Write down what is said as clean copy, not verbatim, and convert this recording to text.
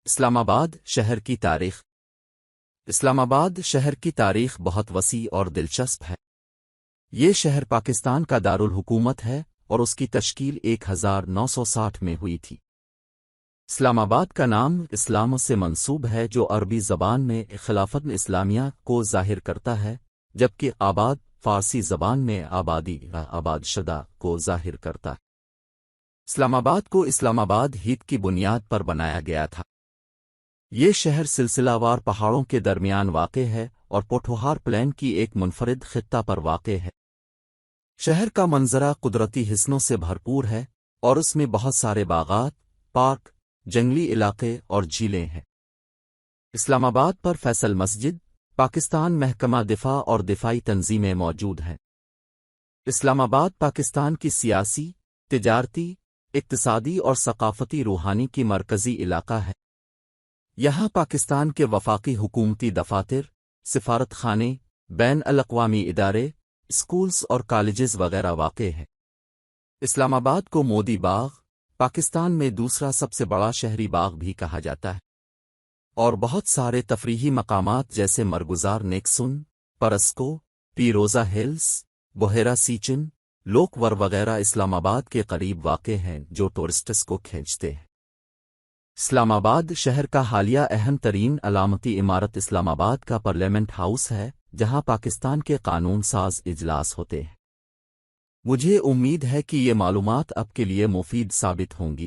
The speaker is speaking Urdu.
اسلام آباد شہر کی تاریخ۔ اسلام آباد شہر کی تاریخ بہت وسیع اور دلچسپ ہے۔ یہ شہر پاکستان کا دارالحکومت ہے اور اس کی تشکیل 1960 میں ہوئی تھی۔ اسلام آباد کا نام اسلام سے منسوب ہے جو عربی زبان میں خلافت اسلامیہ کو ظاہر کرتا ہے، جبکہ آباد فارسی زبان میں آبادی یا آباد شدہ کو ظاہر کرتا ہے۔ اسلام آباد کو اسلام آباد ہیت کی بنیاد پر بنایا گیا تھا۔ یہ شہر سلسلہ وار پہاڑوں کے درمیان واقع ہے اور پوٹھوہار پلین کی ایک منفرد خطہ پر واقع ہے۔ شہر کا منظرہ قدرتی حسنوں سے بھرپور ہے اور اس میں بہت سارے باغات، پارک، جنگلی علاقے اور جھیلیں ہیں۔ اسلام آباد پر فیصل مسجد، پاکستان محکمہ دفاع اور دفاعی تنظیمیں موجود ہیں۔ اسلام آباد پاکستان کی سیاسی، تجارتی، اقتصادی اور ثقافتی روحانی کی مرکزی علاقہ ہے۔ یہاں پاکستان کے وفاقی حکومتی دفاتر، سفارت خانے، بین الاقوامی ادارے، اسکولز اور کالجز وغیرہ واقع ہیں۔ اسلام آباد کو مودی باغ، پاکستان میں دوسرا سب سے بڑا شہری باغ بھی کہا جاتا ہے، اور بہت سارے تفریحی مقامات جیسے مرگزار نیکسن، پرسکو، پیروزہ ہلز، بحیرہ سیچن، لوک ور وغیرہ اسلام آباد کے قریب واقع ہیں جو ٹورسٹس کو کھینچتے ہیں۔ اسلام آباد شہر کا حالیہ اہم ترین علامتی عمارت اسلام آباد کا پارلیمنٹ ہاؤس ہے، جہاں پاکستان کے قانون ساز اجلاس ہوتے ہیں۔ مجھے امید ہے کہ یہ معلومات آپ کے لیے مفید ثابت ہوں گی۔